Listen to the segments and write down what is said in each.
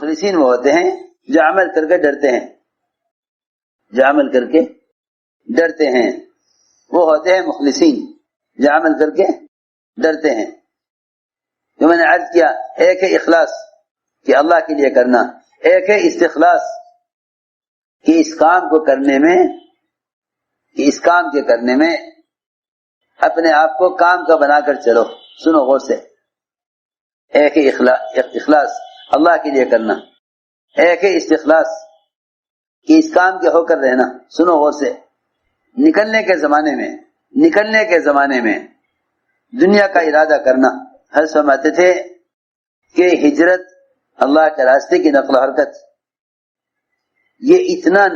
مخلصین وہ ہوتے ہیں جو عمل کر کے ڈرتے ہیں، جو عمل کر کے ڈرتے ہیں، وہ ہوتے ہیں مخلصین جو عمل کر کے ڈرتے ہیں۔ جو میں نے عرض کیا، ایک ہے اخلاص کہ اللہ کے لیے کرنا، ایک ہے استخلاص کہ اس کام کو کرنے میں، کہ اس کام کے کرنے میں اپنے آپ کو کام کا بنا کر چلو۔ سنو غور سے، ایک ہے اخلاص اللہ کے لیے کرنا، ایک ہے استخلاص کہ اس کام کے ہو کر رہنا۔ سنو غور سے، نکلنے کے زمانے میں دنیا کا ارادہ کرنا، ہر سمجھتے تھے کہ ہجرت، اللہ کے راستے کی نقل و حرکت، یہ اتنا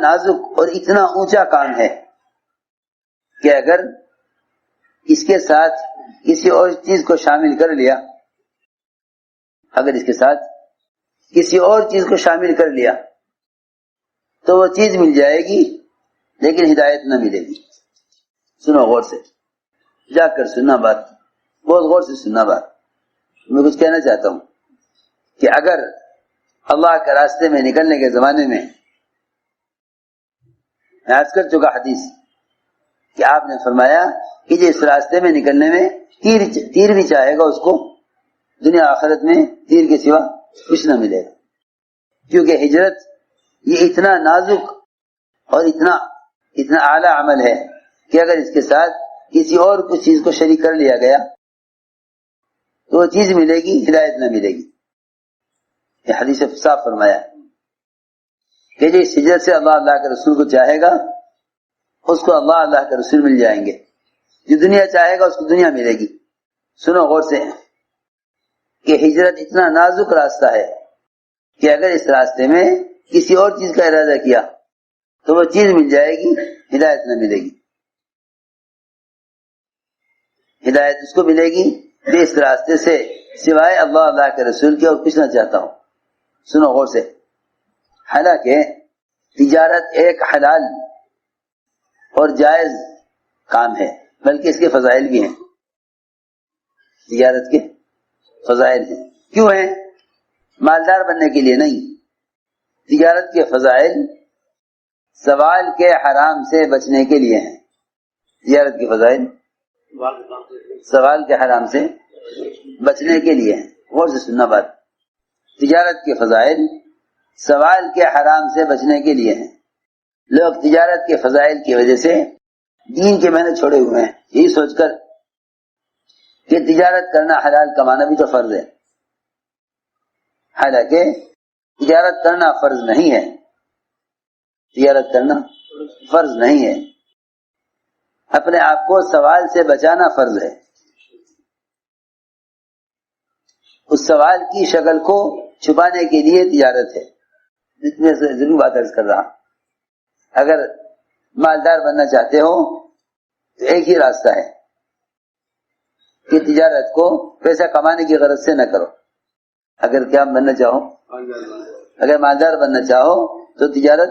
نازک اور اتنا اونچا کام ہے کہ اگر اس کے ساتھ کسی اور چیز کو شامل کر لیا، اگر اس کے ساتھ کسی اور چیز کو شامل کر لیا تو وہ چیز مل جائے گی لیکن ہدایت نہ ملے گی۔ سنو غور سے، جا کر سننا بات، بہت غور سے سننا بات۔ میں کچھ کہنا چاہتا ہوں کہ اگر اللہ کے راستے میں نکلنے کے زمانے میں عرض کر چکا حدیث کہ آپ نے فرمایا کہ جو اس راستے میں نکلنے میں تیر بھی چاہے گا اس کو دنیا آخرت میں تیر کے سوا کچھ نہ ملے گا، کیونکہ ہجرت یہ اتنا نازک اور اتنا اعلیٰ عمل ہے کہ اگر اس کے ساتھ کسی اور کچھ چیز کو شریک کر لیا گیا تو وہ چیز ملے گی، ہدایت نہ ملے گی۔ یہ حدیث صاف فرمایا کہ جو اس ہجرت سے اللہ کے رسول کو چاہے گا اس کو اللہ کے رسول مل جائیں گے، جو دنیا چاہے گا اس کو دنیا ملے گی۔ سنو غور سے کہ ہجرت اتنا نازک راستہ ہے کہ اگر اس راستے میں کسی اور چیز کا ارادہ کیا تو وہ چیز مل جائے گی، ہدایت نہ ملے گی۔ ہدایت اس کو ملے گی جو اس راستے سے سوائے اللہ کے رسول کے اور کچھ نہ چاہتا ہوں۔ سنو غور سے، حالانکہ تجارت ایک حلال اور جائز کام ہے، بلکہ اس کے فضائل بھی ہیں۔ تجارت کے فضائل ہیں، کیوں ہیں؟ مالدار بننے کے لیے نہیں، تجارت کے فضائل سوال کے حرام سے بچنے کے لیے ہیں۔ تجارت کے فضائل سوال کے حرام سے بچنے کے لیے ہیں۔ غور سے سننا بات، تجارت کے فضائل سوال کے حرام سے بچنے کے لیے ہیں۔ لوگ تجارت کے فضائل کی وجہ سے دین کے معنی چھوڑے ہوئے ہیں، یہی سوچ کر کہ تجارت کرنا حلال کمانا بھی تو فرض ہے، حالانکہ تجارت کرنا فرض نہیں ہے، تجارت کرنا فرض نہیں ہے، اپنے آپ کو سوال سے بچانا فرض ہے۔ اس سوال کی شکل کو چھپانے کے لیے تجارت ہے۔ جتنے سے ضرور بات عرض کر رہا، اگر مالدار بننا چاہتے ہو تو ایک ہی راستہ ہے کہ تجارت کو پیسہ کمانے کی غرض سے نہ کرو۔ اگر کیا بننا چاہو، اگر مالدار بننا چاہو تو تجارت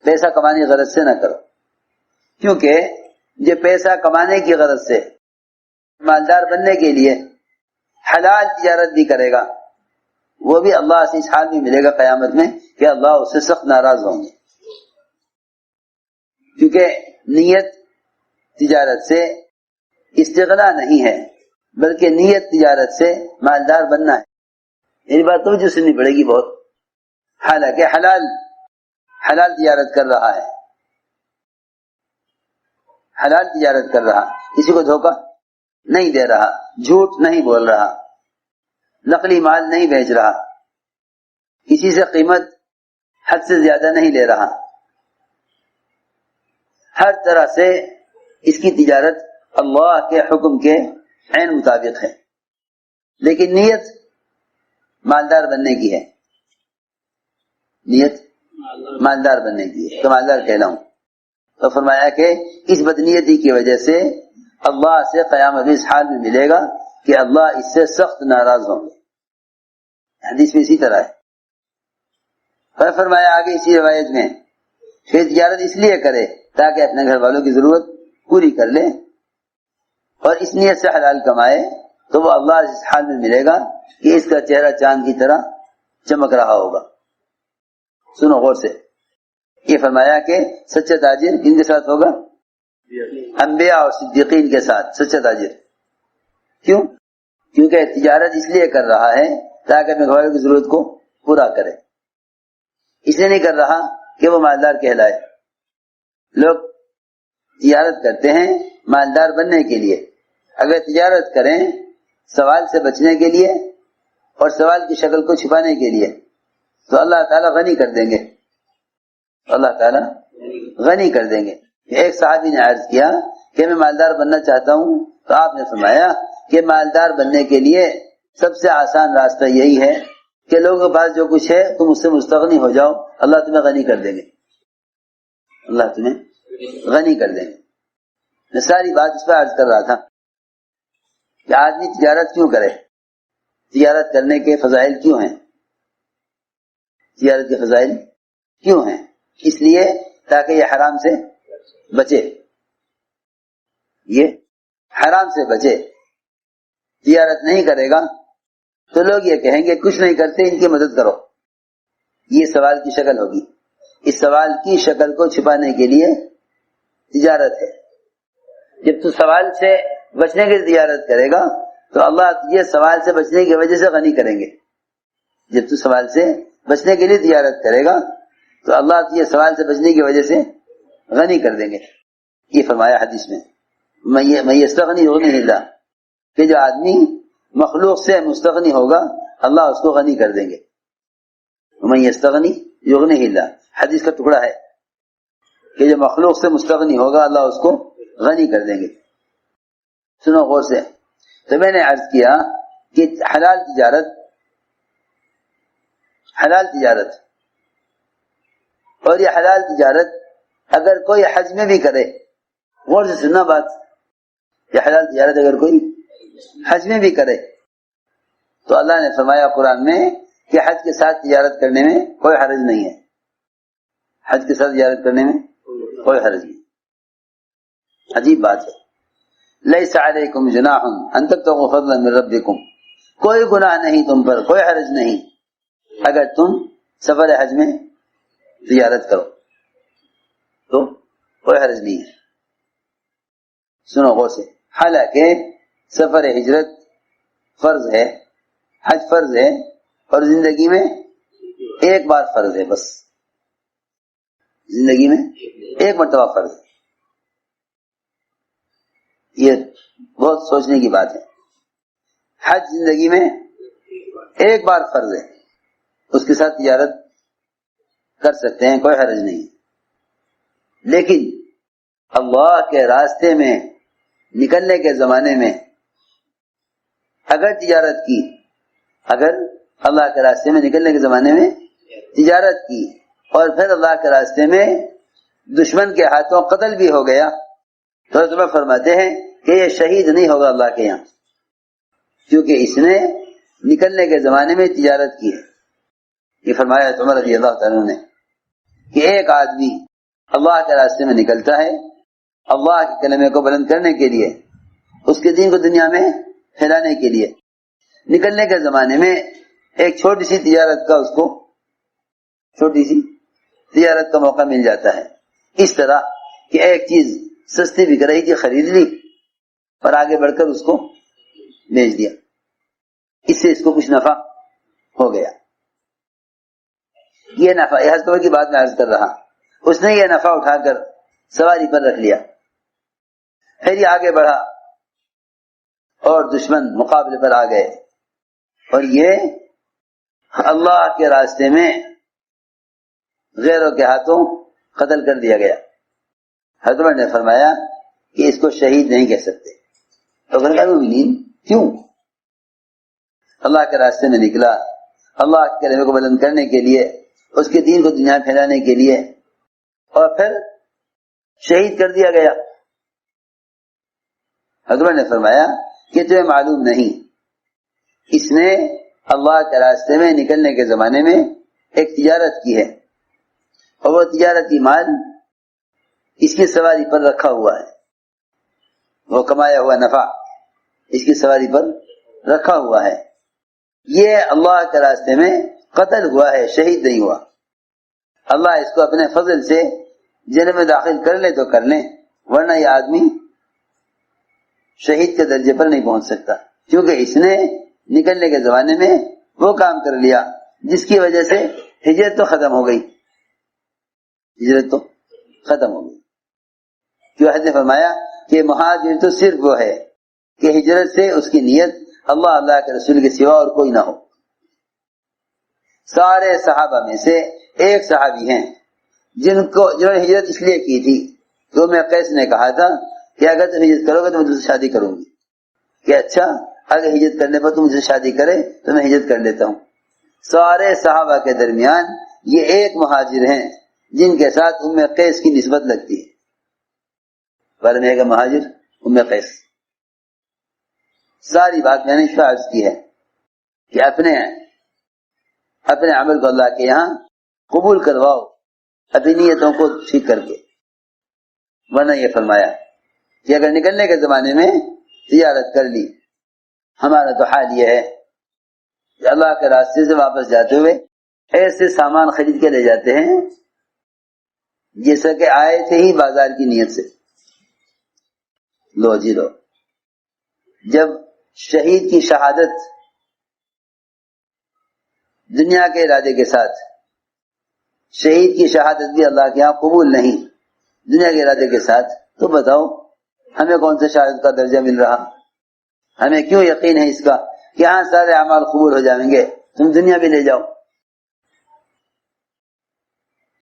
پیسہ کمانے کی غرض سے نہ کرو، کیونکہ جو پیسہ کمانے کی غرض سے مالدار بننے کے لیے حلال تجارت بھی کرے گا، وہ بھی اللہ سے اس حال میں ملے گا قیامت میں کہ اللہ اس سے سخت ناراض ہوں گے، کیونکہ نیت تجارت سے استغنا نہیں ہے، بلکہ نیت تجارت سے مالدار بننا ہے۔ میری بات توجہ سننی پڑے گی بہت، حالانکہ حلال تجارت کر رہا ہے، حلال تجارت کر رہا، کسی کو دھوکہ نہیں دے رہا، جھوٹ نہیں بول رہا، نقلی مال نہیں بیچ رہا، کسی سے قیمت حد سے زیادہ نہیں لے رہا، ہر طرح سے اس کی تجارت اللہ کے حکم کے عین مطابق ہے، لیکن نیت مالدار بننے کی ہے، نیت مالدار بننے کی ہے تو مالدار کہلاؤں۔ تو فرمایا کہ اس بدنیتی کی وجہ سے اللہ سے قیامت اس حال میں ملے گا کہ اللہ اس سے سخت ناراض ہوں گے۔ حدیث میں اسی طرح ہے۔ پھر فرمایا آگے اسی روایت میں کہ تجارت اس لیے کرے تاکہ اپنے گھر والوں کی ضرورت پوری کر لے، اور اس نیت سے حلال کمائے تو وہ اللہ اس حال میں ملے گا کہ اس کا چہرہ چاند کی طرح چمک رہا ہوگا. سنو غور سے. یہ فرمایا کہ سچا تاجر کن کے ساتھ ہوگا؟ انبیاء اور صدیقین کے ساتھ سچا تاجر. کیوں؟ کیونکہ تجارت اس لیے کر رہا ہے تاکہ اپنے گھر کی ضرورت کو پورا کرے. اس لیے نہیں کر رہا کہ وہ مالدار کہلائے. لوگ تجارت کرتے ہیں مالدار بننے کے لیے. اگر تجارت کریں سوال سے بچنے کے لیے اور سوال کی شکل کو چھپانے کے لیے تو اللہ تعالیٰ غنی کر دیں گے. اللہ تعالیٰ غنی کر دیں گے. ایک صحابی نے عرض کیا کہ میں مالدار بننا چاہتا ہوں تو آپ نے فرمایا کہ مالدار بننے کے لیے سب سے آسان راستہ یہی ہے کہ لوگوں کے پاس جو کچھ ہے تم اس سے مستغنی ہو جاؤ, اللہ تمہیں غنی کر دیں گے. اللہ تمہیں غنی کر دیں گے. میں ساری بات اس پہ عرض کر رہا تھا کہ آدمی تجارت کیوں کرے, تجارت کرنے کے فضائل کیوں ہیں, تجارت کے فضائل کیوں ہیں؟ اس لیے تاکہ یہ حرام سے بچے, یہ حرام سے بچے. تجارت نہیں کرے گا تو لوگ یہ کہیں گے کچھ نہیں کرتے ان کی مدد کرو. یہ سوال کی شکل ہوگی. اس سوال کی شکل کو چھپانے کے لیے تجارت ہے. جب تو سوال سے بچنے کی تجارت کرے گا تو اللہ تجھے سوال سے بچنے کی وجہ سے غنی کریں گے. جب تو سوال سے بچنے کے لیے تجارت کرے گا تو اللہ تجھے سوال سے بچنے کی وجہ سے غنی کر دیں گے. یہ فرمایا حدیث میں میں یستغنی یغنیہ اللہ, کہ جو آدمی مخلوق سے مستغنی ہوگا اللہ اس کو غنی کر دیں گے. میں یستغنی یغنیہ اللہ حدیث کا ٹکڑا ہے کہ جو مخلوق سے مستغنی ہوگا اللہ اس کو غنی کر دیں گے. سنو غور سے. تو میں نے عرض کیا کہ حلال تجارت اور یہ حلال تجارت اگر کوئی حج میں بھی کرے, غور سے سننا بات, یہ حلال تجارت اگر کوئی حج میں بھی کرے تو اللہ نے فرمایا قرآن میں کہ حج کے ساتھ تجارت کرنے میں کوئی حرج نہیں ہے. حج کے ساتھ تجارت کرنے میں کوئی حرج نہیں. عجیب بات ہے. لیس علیکم جناح ان تبتغوا فضلا من ربکم, کوئی گناہ نہیں تم پر, کوئی حرج نہیں اگر تم سفر حج میں تجارت کرو تو کوئی حرج نہیں ہے. سنو غور سے. حالانکہ سفر ہجرت فرض ہے, حج فرض ہے, اور زندگی میں ایک بار فرض ہے, بس زندگی میں ایک مرتبہ فرض ہے. یہ بہت سوچنے کی بات ہے. حج زندگی میں ایک بار فرض ہے, اس کے ساتھ تجارت کر سکتے ہیں, کوئی حرج نہیں. لیکن اللہ کے راستے میں نکلنے کے زمانے میں اگر تجارت کی, اگر اللہ کے راستے میں نکلنے کے زمانے میں تجارت کی اور پھر اللہ کے راستے میں دشمن کے ہاتھوں قتل بھی ہو گیا تو تمہیں فرماتے ہیں کہ یہ شہید نہیں ہوگا اللہ کے یہاں, کیونکہ اس نے نکلنے کے زمانے میں تجارت کی ہے. یہ فرمایا عمر رضی اللہ تعالیٰ نے کہ ایک آدمی اللہ کے راستے میں نکلتا ہے اللہ کے کلمے کو بلند کرنے کے لیے, اس کے دین کو دنیا میں پھیلانے کے لیے. نکلنے کے زمانے میں ایک چھوٹی سی تجارت کا, اس کو چھوٹی سی تجارت کا موقع مل جاتا ہے. اس طرح کہ ایک چیز سستی بک رہی تھی, خرید لی اور آگے بڑھ کر اس کو بیچ دیا, اس سے اس کو کچھ نفع ہو گیا. یہ نفع, یہ حضرت کی بات میں عرض کر رہا, اس نے یہ نفع اٹھا کر سواری پر رکھ لیا, پھر یہ آگے بڑھا اور دشمن مقابلے پر آ گئے اور یہ اللہ کے راستے میں غیروں کے ہاتھوں قتل کر دیا گیا. حضرت نے فرمایا کہ اس کو شہید نہیں کہہ سکتے. تو کیوں؟ اللہ کے راستے میں نکلا اللہ کے کلمے کو بلند کرنے کے لیے, اس کے دین کو دنیا پھیلانے کے لیے, اور پھر شہید کر دیا گیا. حضرت نے فرمایا کہ تمہیں معلوم نہیں, اس نے اللہ کے راستے میں نکلنے کے زمانے میں ایک تجارت کی ہے اور وہ تجارتی مال اس کی سواری پر رکھا ہوا ہے, وہ کمایا ہوا نفع اس کی سواری پر رکھا ہوا ہے. یہ اللہ کے راستے میں قتل ہوا ہے، شہید نہیں ہوا۔ اللہ اس کو اپنے فضل سے جنت میں داخل کر لے تو کر لیں، ورنہ یہ آدمی شہید کے درجے پر نہیں پہنچ سکتا، کیونکہ اس نے نکلنے کے زمانے میں وہ کام کر لیا جس کی وجہ سے ہجرت تو ختم ہو گئی، ہجرت تو ختم ہو گئی۔ کیوں حضرت نے فرمایا کہ مہاجر تو صرف وہ ہے کہ ہجرت سے اس کی نیت اللہ کے رسول کے سوا اور کوئی نہ ہو۔ سارے صحابہ میں سے ایک صحابی ہیں جنہوں نے ہجرت اس لیے کی تھی تو میں قیس نے کہا تھا کہ اگر تم ہجرت کرو گے تو میں تم سے شادی کروں گی، کہ اچھا اگر ہجرت کرنے پر تم مجھ سے شادی کرے تو میں ہجرت کر لیتا ہوں۔ سارے صحابہ کے درمیان یہ ایک مہاجر ہیں جن کے ساتھ ام قیس کی نسبت لگتی ہے۔ پر میں ایک مہاجر ام قیس، ساری بات میں نے عرض کی ہے کہ اپنے عمل کو اللہ کے یہاں قبول کرواؤ، اپنی نیتوں کو ٹھیک کر کے، ورنہ یہ فرمایا کہ اگر نکلنے کے زمانے میں تجارت کر لی، ہمارا تو حال یہ ہے کہ اللہ کے راستے سے واپس جاتے ہوئے ایسے سامان خرید کے لے جاتے ہیں جیسا کہ آئے تھے ہی بازار کی نیت سے۔ لو جی لو، جب شہید کی شہادت دنیا کے ارادے کے ساتھ، شہید کی شہادت بھی اللہ کے یہاں قبول نہیں دنیا کے ارادے کے ساتھ، تو بتاؤ ہمیں کون سے شہادت کا درجہ مل رہا؟ ہمیں کیوں یقین ہے اس کا کہ ہاں سارے اعمال قبول ہو جائیں گے، تم دنیا بھی لے جاؤ؟